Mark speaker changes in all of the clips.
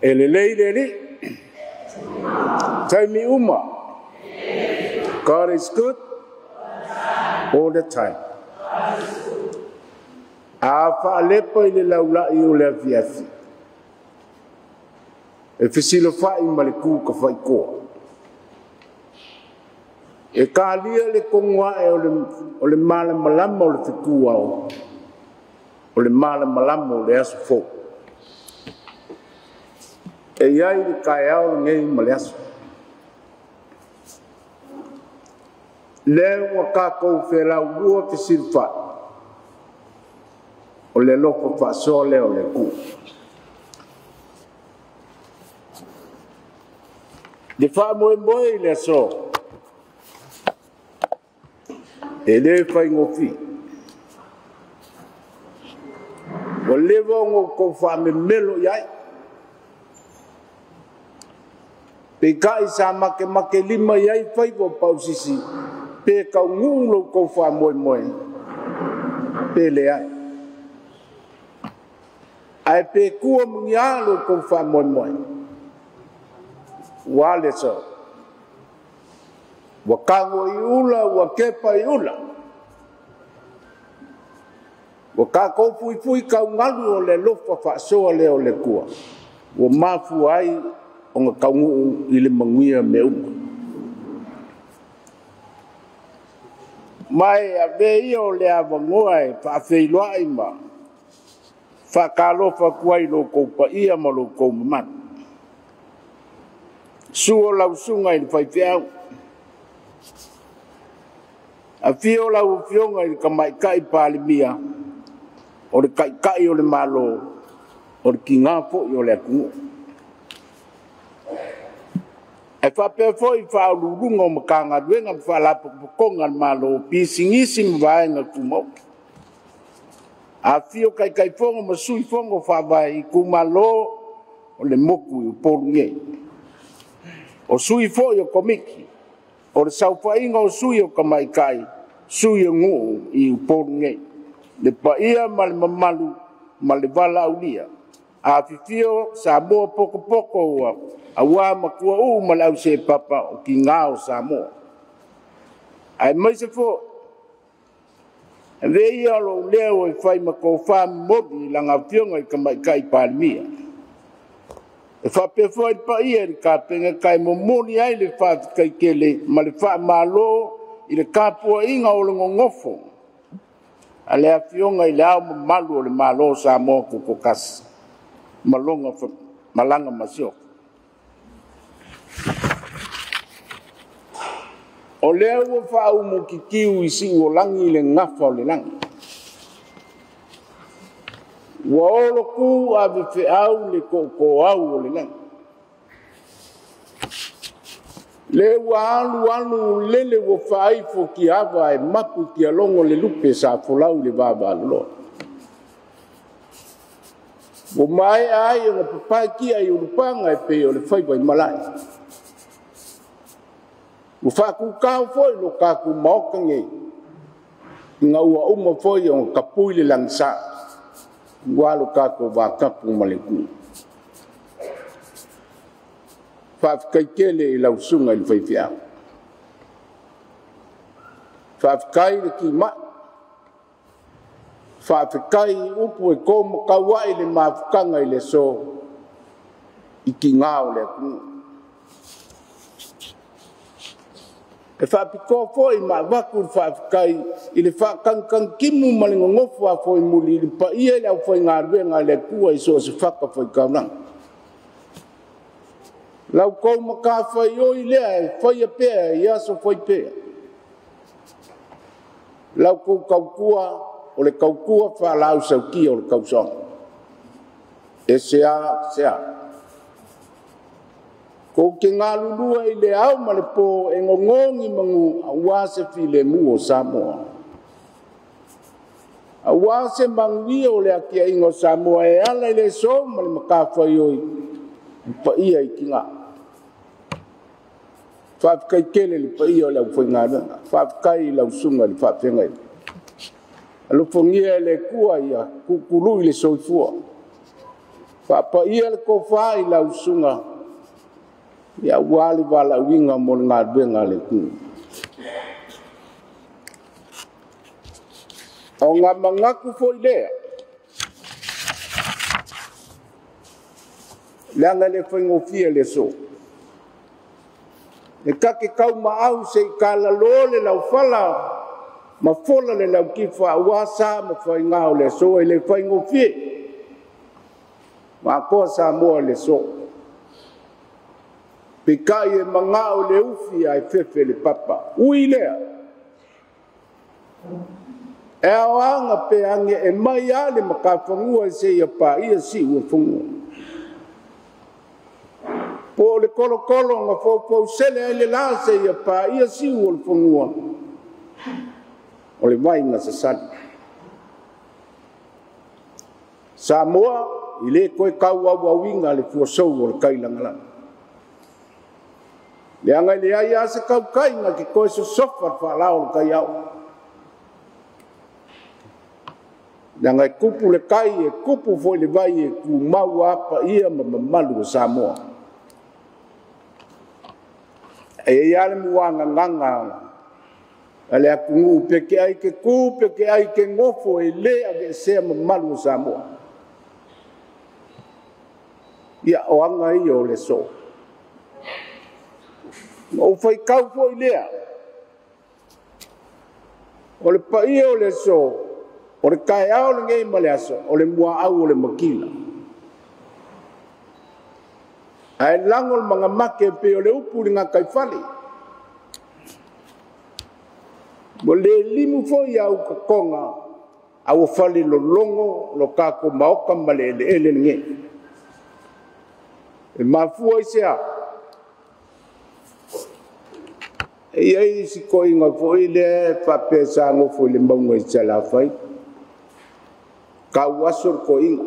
Speaker 1: Elelei. Taimi uma. God is good all the time. A whaalepa i le laulai o le afiafi. E fisilo whai ma le kū ka whai koa. E kālia le kongua e o le mala malama o le whikua o le mala malama o le aso fō. E iai le kai au ngei ma le aso. Le ua kākou whelau lua fisilo whai. O le loko whaasoa leo le kū. Le wha moe moe le aso. E le whai ngofi. O le vongo ko wha me melo iai. Pe kai sa make lima iai whai po pausisi. Pe kau ngulo ko wha moe moe. Pe le ai. Ai pe kua mungialo ko wha moe moe. Wale so. Wakango i ula, wakepa i ula. Wakako fui kau ngalu o le lofa whaasoa leo le kua. Wa mafu ai o nga kaungu i le manguia me uma. Mai a vei o le awangoa e whaafeiloa i ma. Whakalofa kuai lo koupa ia ma lo kou mamata. Suo lau sunga i whai whiau. A whio lau whionga i ka mai kai pālimia. O le kai o le malo. O le ki ngā fōi o le akungu. E whapea fōi whaururunga o makanga duenga whalapa pukonga le malo. Pisingisi mwaenga kumau. A whio kai whonga masui whonga whawai i kumalo o le moku i upolunge. O sui fo yo komiki. O le sauwhainga o sui o kamaikai. Sui o ngū i upolunge. Le paia ma le mamalu ma le vala aulia. A fifio sa moa poko ua. A wā makua ma le au se papa o ki ngāo sa moa. Ai mai se fo. E vei alo leo e whai mako whāmi modi langa fionga i kamaikai pālimia. E whapea fwai pa ia ni ka penga kai momoni ai le whaafikai kele ma le wha malo i le kāpua inga o le ngongofo. A le awhionga i le au malu o le malo sa moa kuko kasi. Malonga malanga masio. O lea ua whaaumu ki kiu i si o langi i le ngafa o le langi. Wa olo ku a be au le ko au le lang. Le wa alu lele wo fai fo ki ava e mapu ki alongo le lupe sa folau le baba lo. Wo mai ai o papa ki ai urupanga e pe o le fai vai malai. Wo fa ku ka fo lo ka ku mo kange. Nga ua uma fo o kapui le langsa. Walo kako wa kapu maleku. Whaafikai kele i lau sunga i whaiwhiau. Whaafikai le ki ma. Whaafikai upu e kōma kawai le mawhukanga i le so. I ki ngāo le aku. E whaapiko fo i ma waku whaafikai i le whaakankang kimu malingo ngofu a fo i muli i pa ia le au fo i ngā ruenga le kua i so se whaka fo i kaunang. Lau kou maka whai o i lea e whai a pēa i aso whai pēa. Lau kou kaukua o le kaukua whaalau sau ki o le kausong. E sea. Ko ke ngā lulua i le au ma le pō e ngongongi mangu a wase fi le mu o Samoa. A wase mangi o le akia ingo Samoa e ala i le so ma le makawhai oi pa ia i ki ngā. Whaafikai kele le pa ia o le au whai ngā ranga. Whaafikai i lau sunga li whaafenga i. Alo whangia le kua ia kukuru i le soifua. Whapa ia le ko wha i lau sunga. Ia wali wala winga mo ngā duenga le ku. O ngā mangaku fo i lea. Leanga le whaingofia le so. E kake kau maau se i kala le lau whala. Ma fola le lau ki wha wasa ma whaingao le so e le whaingofia. Ma koa sa moa le so. Pikai e mangao le ufi ai fefe le papa. Ui lea. E aoanga pe ange e mai ale makawhangua e se ia pa ia si ua whangua. Po le kolo nga fōpou sele ai le la se ia pa ia si ua whangua. O le mai nga sasani. Samoa i le koe kau au winga le fuasou o le kailangalanga. Le angai le ai ase kau kainga ki koe so sofa whalao le kai au. Le angai kupu le kai e kupu foi le vai e ku mau apa ia ma mamalu o Samoa. E iale muanga nganga. Ale aku ngu peke ai ke ku peke ai ke ngofo e le ake sea mamalu o Samoa. Ia oanga i o le so. O fai kau fo i lea. O le paia o le so. O le kai au le ngei male aso. O le mua au o le makila. Ai lango le mga make pe o le upu li ngā kai fali. Mo le limu fo i au ka konga. Au fali lo longo lo kako maoka male ele ngei. E mafua i sea. E ai si ko inga fo i le pape sa ngofo le maunga i tala fai. Ka wasor ko inga.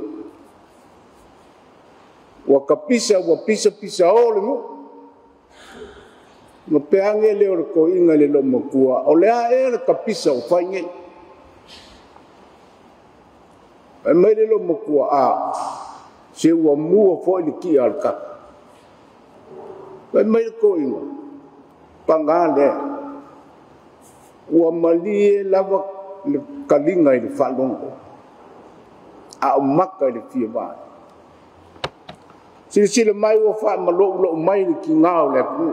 Speaker 1: Wa kapisa wa pisa o le mo. No peange le o ko inga le lo makua. O le a e le kapisa o fai nge. E mai le lo makua a. Se ua mua fo i le ki al ka. E mai ko inga. Pangale ua malie lava le kalinga i le whalongo a o maka i le fia vai sila mai ua wha malo mai le ki ngao le ku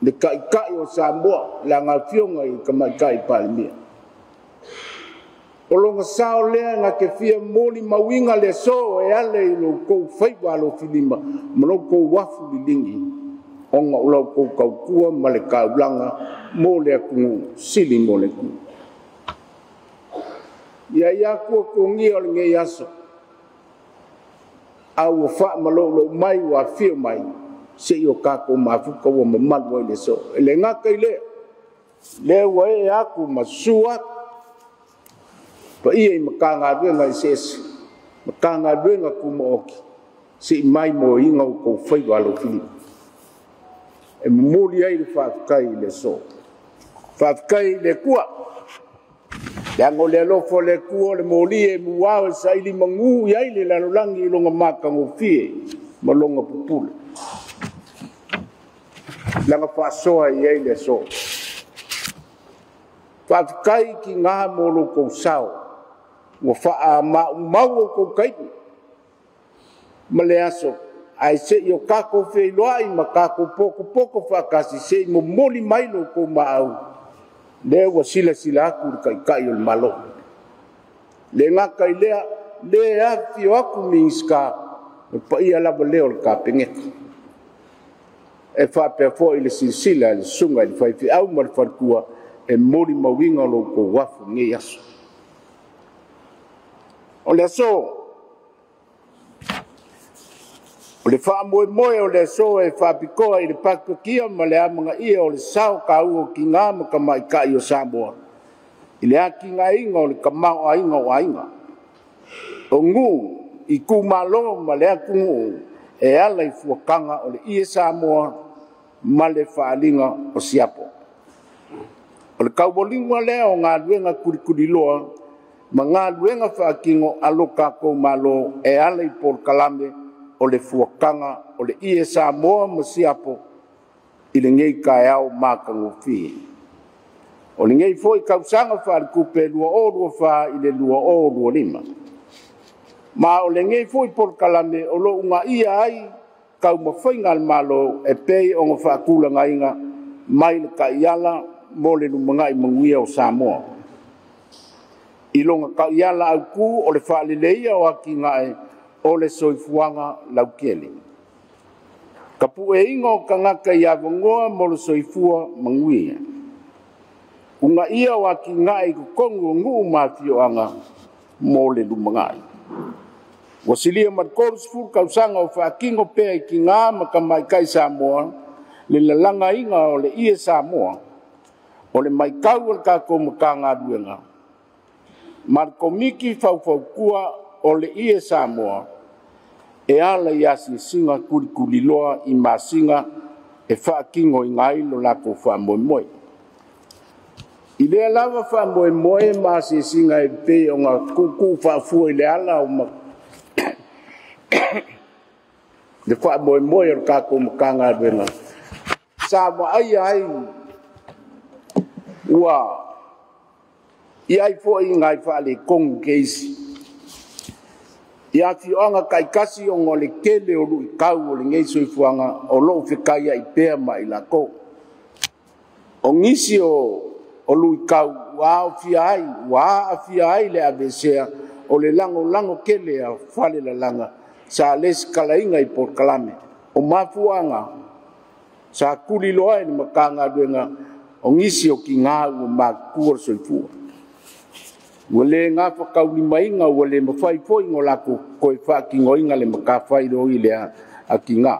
Speaker 1: le kai o Samoa la ngā fionga i ka mai kai palimia o longa sao lea ngā ke fia moli mawinga le so e ale i lo kou whaiwa lo filima mano kou wafu li lingi onga ulau kou kaukua ma le kaulanga mo le akungu sili mo le ku. Ia kua kungia o le ngei aso. Au wha malo mai wa fio mai se i o kako mafuka wa mamadu i le so. E le ngaka i le wa e aku masua pa ia i makanga ruenga i sesi. Makanga ruenga ku mooki. Se i mai mo inga o kou whaiwa lo filipa. E mumuli ai le whaakai le so. Whaakai le kua. Le ango le alofo le kua le moli e muao e sa ili mangu i ai le lanolangi i longa maka ngofie. Ma longa pupule. Langa whaasoa i ai le so. Whaakai ki ngā molo kou sao. Ngo whaa mau o kou kaipu. Ma le aso. Ai se i o kako whailoai ma kako poko whakasi se i mo moli mailo ko maau. Le wa sila aku kai o malo. Le ngaka i lea, le a fio aku minska, pa ia lava leo le ka pengeka. E whapea fo i le silsila, le sunga, le whaifi au ma le wharkua, e moli mawinga lo ko wafu nge aso. O le aso, o le wha moe o le so e whapikoa i le pakakia ma le amanga ia o le sao ka ua ki ngā ma ka mai ka i o Samoa. I le aki ngā inga o le kamau a inga o ainga. O ngu i ku malo ma le aku ngu e ala i fuakanga o le ia Samoa ma le whaalinga o Siapo. O le kaubolinga lea o ngā luenga kurikuri loa Mga luenga whaakingo aloka ko malo e ala I Port Kalame o le fuakanga o le ie Samoa masiapo I le ngei kai au makango fie. O le ngei foi kausanga whaarikupe lua o lua wha I le lua o lua lima. Ma o le ngei foi Port Kalame o lo unga ia ai kau mawhainga malo e pei o ngā whaakula ngainga mai le ka iala mo le numangai manguia o Samoa. I longa ka iala au ku o le whaalileia o aki ngae o le soifuanga laukele. Ka pu e ingo ka ngaka I avangoa mo le soifua manguia. Unga ia o aki ngae ku kongu ngu mafioanga mo le numangai. Wasilia matkorus ful kausanga o whaakingo pea I ki ngā makamai kai Samoa le lalanga inga o le ie Samoa o le maikau o le kako makanga duenga. Marko miki fau o le ie Samoa e ala I asi singa kuri loa I masinga e whaakingo I ngai lo lako whaamoemoe. I lea lava whaamoemoe maasi singa e pe o ngā kuku whaafua I le ala o ma le whaamoemoe o le kako makanga duenga. Sawa ai ua Iai fo I ngai whaale kongu keisi. Ia fioanga kai kasi o ngole kele o lui kau o le ngei soifuanga o loo whikaia I pea ma I lako. O ngisi o lui kau wa a fia ai le avesea o le lango kele a whale la langa sa les kalainga I Port Kalame. O mafuanga sa kuli loa ni makanga duenga o ngisi o ki ngā ua makua soifua. Wale ngā whakauli mainga wale mawhai poi ngō lako koe whaki ngoinga le makawhai roi le a ki ngā.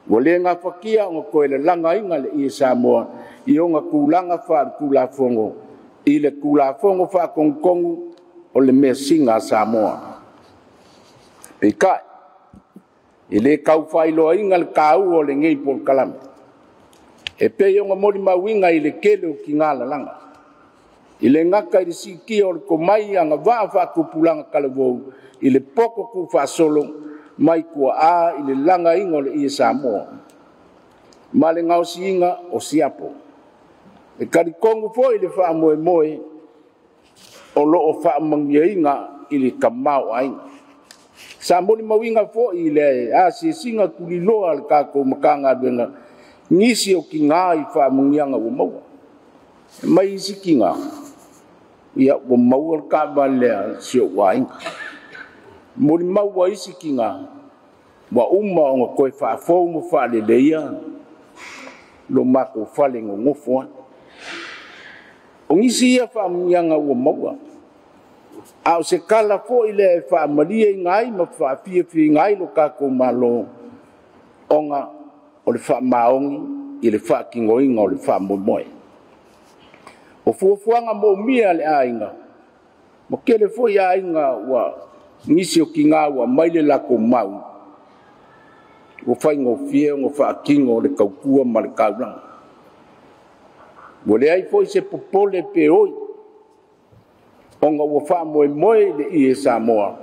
Speaker 1: Wale ngā whakia ngō koe le langa inga le ie Samoa I o ngā kūlanga whaar kūlafongo I le kūlafongo whakongkongu o le mea singa Samoa. Pei kai, I le kau whailo inga le kāu o le ngei Port Kalame. E pei o ngā mori mawinga I le kele o ki ngā lalanga. I le ngaka I le siki o le komai anga waa whakupulanga kalawou I le poko ku whaasolo mai kua I le langa ingo le ie Samoa. Ma le ngausi inga o siapo. E karikongu fo I le whaamoemoe o loo whaamangia inga I le kamau ainga. Sa moni mawinga fo I le singa kuliloa le kako makanga duenga ngisi o ki ngā I whaamangianga o maua. Mai isi ki ngā. Ia o maua ka balea sio wainga. Mori maua isi ki ngā. Wa uma o ngā koe whaafou mo whaaleleia. Lo mako whale ngō ngofua. O ngisi ia whaamangianga o maua. Au se kala fo I le whaamaria I ngai ma whaafia ngai lo kako malo. Onga o le whaamaongi I le whaakingoinga o le whaamoemoe. O fuafuanga mo mia le ainga. Mo kele fo I ainga wa ngisi o ki ngā wa maile lako mau. O whaingo fie o whaakingo le kaukua ma le kauranga. Mo le ai fo I se popole pe oi. Onga ua whaamoemoe le ie Samoa.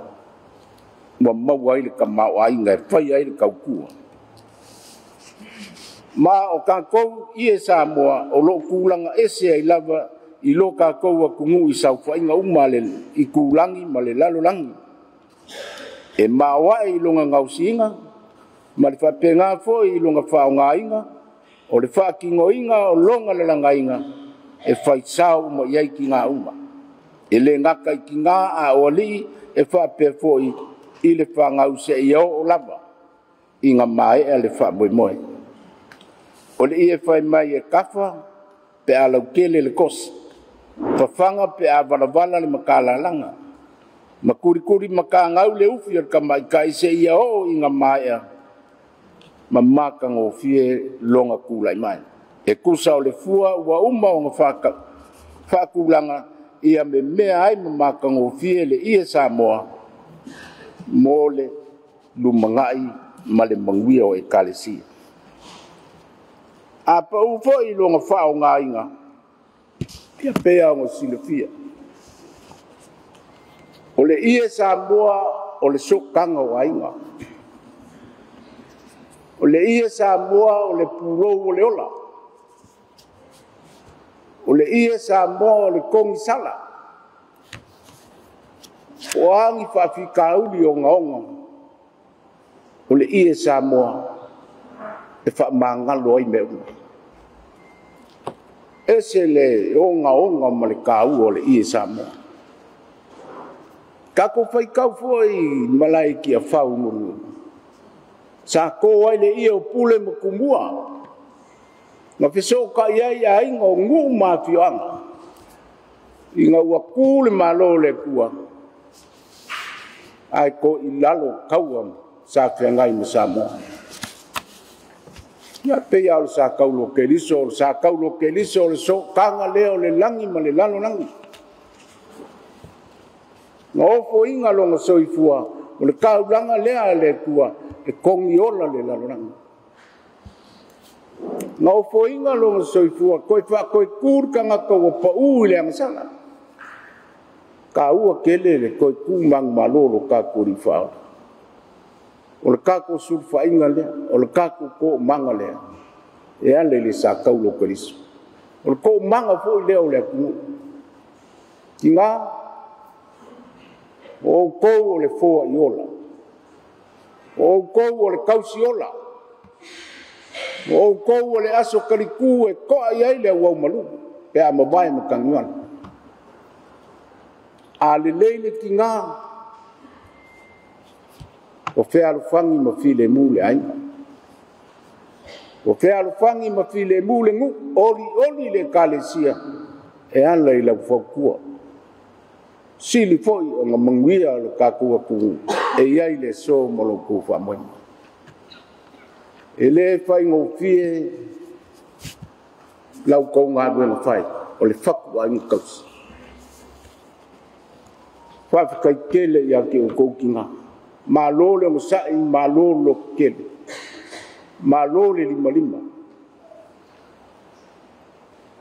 Speaker 1: Wa mau ai le kamau ainga e whai ai le kaukua. Ma o kākou ie Samoa o lo kūlanga ese ai lava I lo kākou a kungu I sau whainga umale I kūlangi ma le lalolangi. E mawa I longa ngausinga, ma le whapenga fo I longa whaonga inga, o le whaakingo inga o longa lalanga inga, e whaisau mo iai ki ngā uma. E le ngaka I ki ngā a oli e whape fo I le whangau se I o lava, I ngā mai e le whamoemoe. O le I e whai mai e kafa, pe a laukele le kosa. Whawhanga pe a walavala le makalalanga. Makurikuri makangau le ufi ar kamai kai se ia o I ngā mai a. Mamaka ngō fie longa kulai mai. E kusa o le fua ua uma o ngā whakulanga ia me mea ai mamaka ngō fie le ia Samoa. Mō le lumangai ma le manguia o e kalesia. A pa ufo I longa whao ngā inga. Pia pea o ngā silafia. O le ia Samoa o le sokanga o ainga. O le ia Samoa o le purou o le ola. O le ia Samoa o le kongi sala. O angi whawhikauli o ngaonga. O le ia Samoa e whamangalo ai meunga. Ese le onga onga ma le kau o le ia Samoa. Kako whaikau foi malai ki a whau muru. Sa ko ai le ia o pule ma kumua. Ma fiso ka iai a inga o ngu ma fioanga. Inga ua kule malo le kua. Ai ko i lalo kauam sa whiangai ma Samoa. Ia pe au sa kaulo ke liso, sa kaulo ke liso le so kanga leo le langi ma le lalo langi. Nga ofo inga longa soifua, o le kaulanga lea le kua, e kongi ola le lalo langi. Nga ofo inga longa soifua, koe wha koe kurka ngaka wa pa ui le angasala. Ka ua kele le koe kumang malolo ka kuri whao. O le kako surfa inga lea, o le kako ko manga lea. E ale le sa kaulo kariso. O le ko manga fo i leo le aku. Ki ngā, o kou o le foa i ola. O kou o le kausi ola. O kou o le aso kariku e koa i aile au malu. Pe a mabai ma kanguan. A le leile ki ngā. O fea alufangi ma file mule ainga. O fea alufangi ma file mule ngu. Oli le kalesia. E ala i lau whakua. Sili foi o ngā manguia le kakua kungu. E iai le so malo kufa moima. E le whai ngō fie. Lau kou ngā duenga whai. O le whaku a inga kausi. Whawhikai kele ia ke o kou ki ngā. Ma lole mo sai, ma lolo kele. Ma lole lima lima.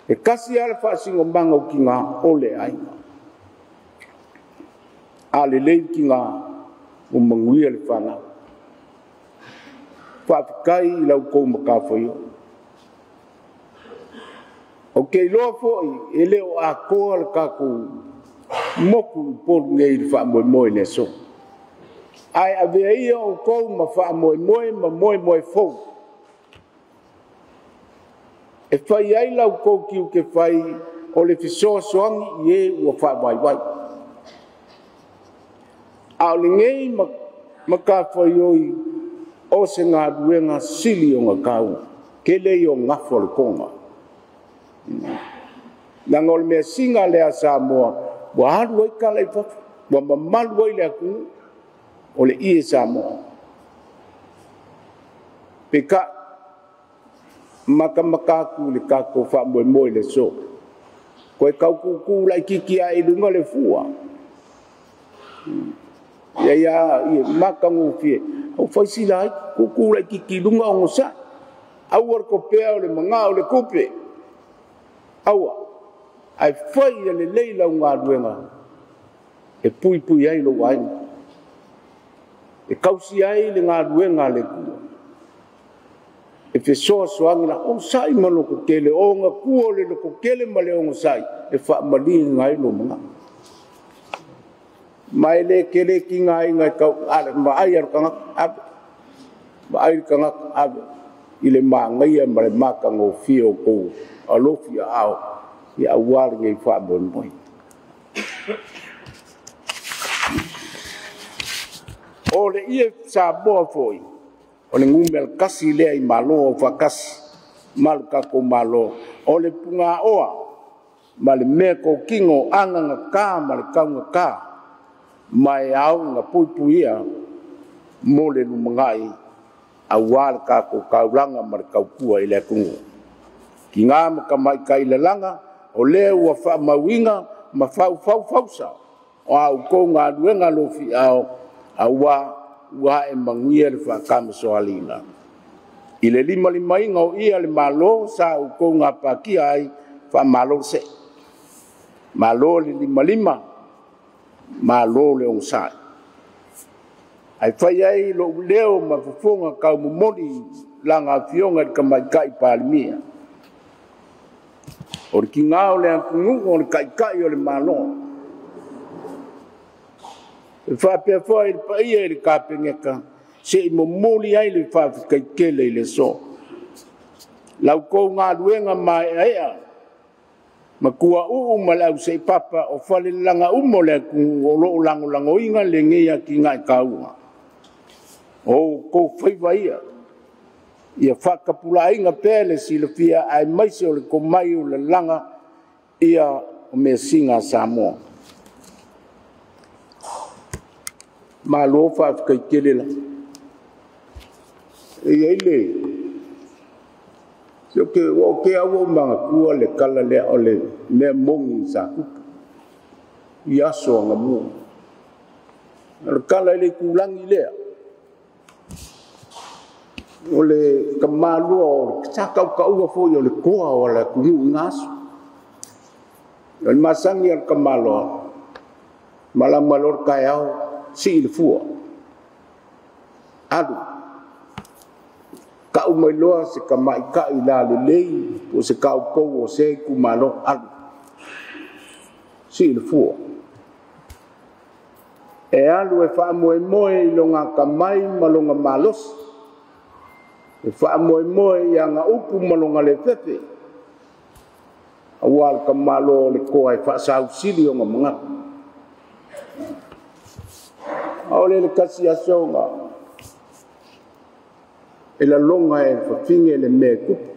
Speaker 1: E kasi ala whaasingo manga o ki ngā ole ainga. Ale lei ki ngā o manguia le whanau. Whaafikai i lau kou makawhaio. O kei loa fōi, e leo a koa le kako moku polu ngei le wha moe moe le so. Ai a vea ia o kou ma wha moe moe ma moe moe fōu. E whai ai lau kou kiu ke whai o le fisoa soangi i e ua wha wai wai. Ao le ngei ma ka whaioi o se ngā ruenga sili o ngā kau. Ke lei o ngafo le konga. Nā ngol mea singa lea Samoa. Wa haru ai ka lai pafu. Wa mamalu ai lea kungu. O le ie Samoa. Pe ka maka ku le kako wha moe moe le so. Koe kau kuku lai kiki a ilunga le fua. Ia maka ngufie. Au whaisi lai kuku lai kiki lunga o ngosa. Au ar ko pea o le manga o le kupe. Aua. Ai whai le leila o ngā ruenga. E pui pui ai lo wai. E kausi ai le ngā ruenga le kua. E fe soa soangi na o sai ma loko kele. O ngā kua le loko kele ma le o sai. E wha mali ngai lo mga. Mai le kele ki ngai ngai kau. Ma ai ar kangak abe. Ma ai kangak abe. I le maa ngai ma le maka ngō fio kou. Alofi a ao. I a wari ngai wha moi moi. O le ia Samoa foi. O le ngumel kasi lea i malo o whakasi. Malu kako malo. O le punga oa. Ma le mea ko kingo anga nga kā ma le kaunga kā. Mai au nga pui pui ia. Mo le numangai. A wale kako kauranga ma le kaukua i le kungu. Ki ngā maka mai kai le langa. O le ua wha mawinga ma fau sa. O au kou ngā ruenga lofi au. A ua e manguia le whakama soalina. I le lima inga o ia le malo sa u kou ngā pākia ai wha malo se. Malo le lima malo le on sai ai fai ai lo leo ma fufunga ka mumoni langa fionga ka mai kai palmia o ki ngao le kungu o kai kai o le malo fa pe foi pa ia le ka pengeka se mumoli ai le fa kai kele le so lau ko ngā ruenga mai aia ma kua uu ma lau sei papa o fale langa umo le ku o lo lango lango inga le ngia ki ngai kaua o ko whaiva ia whakapula inga pēle si le fia ai maise o le ko mai o le langa ia o me singa Samoa ma lo fa kai kele la ia ile Yoke o ke awo manga kua le kala le ole me mongi sa kuka. Iaso nga mua. Le kala le kulangi lea. O le kamalua o sa kau kaua fo yo le koa o le kungu ngaso. O le masangi al kamalua. Malamalor kai au si le fua. Adu. Kau mai loa se ka mai ka ila le lei o se kau kou o se ku malo alu si le fua e alu e wha moe moe i longa ka mai malonga malos e wha moe moe i anga upu malonga le pepe awal ka malo le koa e wha sau sili o nga mga aole le kasi asonga e la longa e whawhinge le me kupu.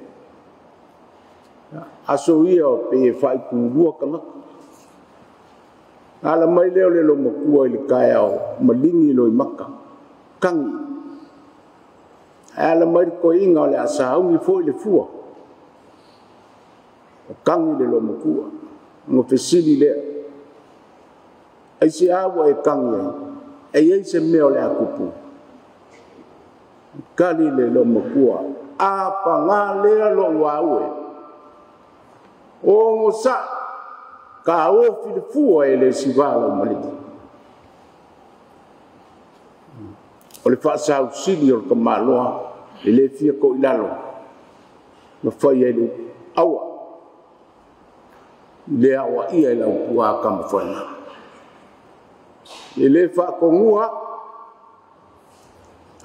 Speaker 1: Aso ia o pe e whai kūrua kangaka. Ala mai leo le lo makua i le kai au malingi lo i maka. Kangi. Ala mai ko inga o le asaungi fo i le fua. Kangi le lo makua. Ngo fesili lea. Ai se awa e kangi e ei se meo le akupu. Kali le lo makua apa ngā lea lo waue o ngosa ka o filifua e le sivala maliki o le whaasau sili o le kamaloa e le fia ko ilalo na whai e le awa le awa ia e lau kua kama whaina e le whaakongua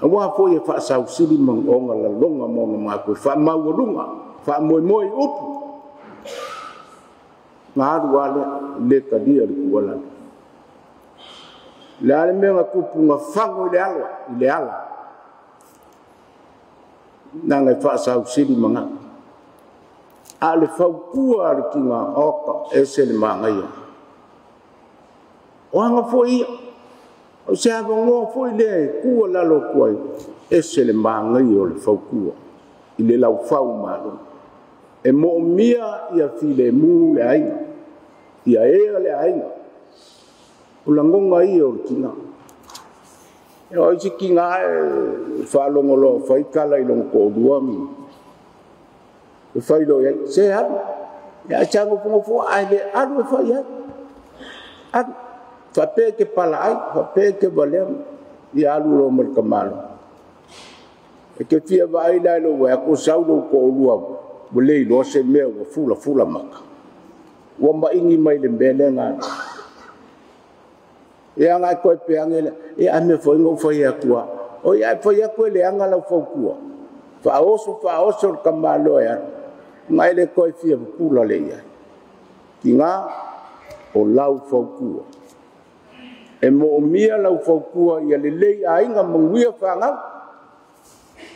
Speaker 1: Awa fo ye fa sau sili mang onga la longa monga ma ko fa maurunga fa moi moi upu ngaru wale le kadia le kuala la le menga kupu nga fango le ala nanga fa sau sili manga ale fa kua le kinga oka esel manga yo wanga fo ia o se ava ngoa foi le kua lalo kuai ese le mangai o le fau kua i le lau fau malo e mo mia ia file mu le ainga ia ea le ainga o langonga i o le kinga e o isi kinga e whalongolo fai kala i longo kōruami e fai lo ia se haru e a chango pongo ai le alu e fai alu Fape ke palai, fape ke valem, ia alu lo merkamalo. E ke fia vai lai lo wa ko saulo ko lua, bolei lo se me wa fula maka. Wa ma ingi mai le mbele nga. E anga ko pe angela, e ame foi ngo foi akua. O ia foi akua le anga la fo kua. Fa oso kamalo ya. Mai le ko fia pula le ia. Kinga o lau fo kua. E mo mia lau faukua ia le lei ainga manguia whangau.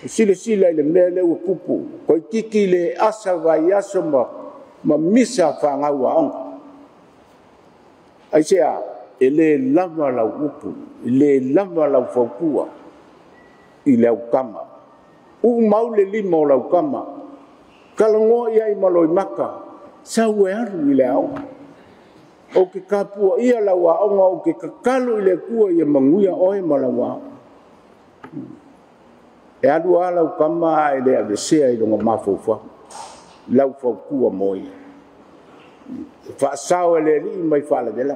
Speaker 1: Sile le mele ua kupu. Koi kiki le asa vai aso ma misa whangau a onga. Ai sea, e le lama lau upu, e le lama lau faukua i lau kama. Mau le lima o lau kama. Kalangoa ia i maloi maka, sa ue aru i le au. O ke kapua ia la wa onga o ke kakalu i le kua ia manguia oe ma la wa. E adu ala u kama e le avesea i longa mafaufa. Lau fau kua moi. Fa sao e le li mai fala de la.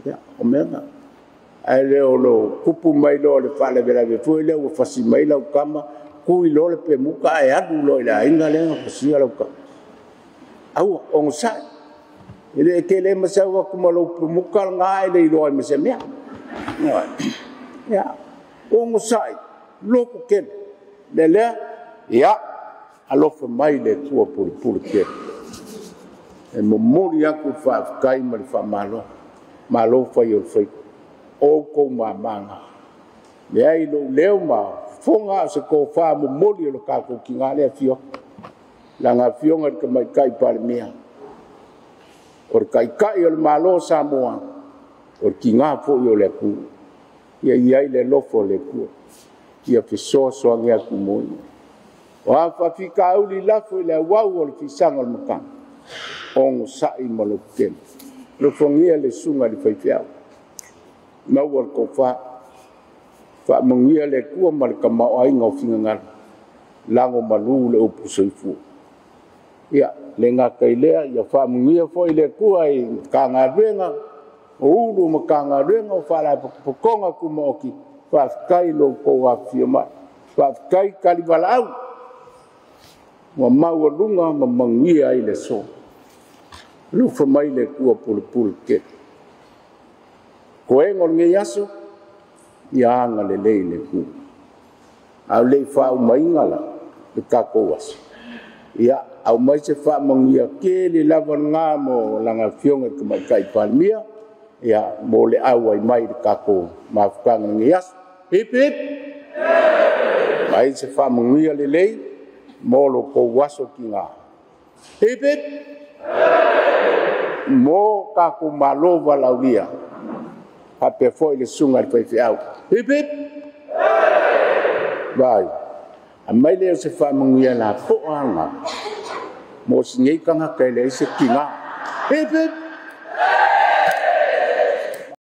Speaker 1: ya o mena ai le o lo kupu mai lo le fale vela ve foi le o fasi mai la kama ku i lo le pe muka e adu lo ila inga le fasi la ka au on sa ele ke le masa wa kuma lo muka nga ele lo ai masa mea ya on sa lo ku ke le ya alo fa mai le tua pur ke e momori aku fa kai mal fa malo fa yo fa o ko manga le ai lo leo ma fonga se ko fa momori lo ka ko kinga le fio la nga fio ngal ka mai kai par mia or kai el malo sa moa or kinga fo yo le ku ia le lo fo le ku ia fi so ngia ku mo wa fa fi ka uli la fo le wa o fi sangal maka on sa I malo ken lo fongia le sunga di fai fiao ma wor ko fa mangia le ku mal ka ma ai ngo finga ngal lango malu le upu soifu ia le nga kai le ia fa mangia fo ile ku ai ka nga venga o ulu ma ka nga venga fa la pokonga ku mo ki fa kai lo ko wa fioma fa kai kalibalau wa mau lunga ma mangia ile so lu fa mai le ku pul ke ko e ngol nge yaso ya nga le ku au le fa mai ngala le ka ko was ya au mai se fa mangia ke le lava nga mo langa fionga ke mai kai palmia ya mo le au ai mai le ka ko ma fa nge yas hip hip mai se fa mangia le mo lo ko waso ki nga hip hip mo ka ko malova laulia hape foi le sunga le fai au hip hip vai a mai le se fa mangia la po anga mo singai kanga kai le se kinga hip hip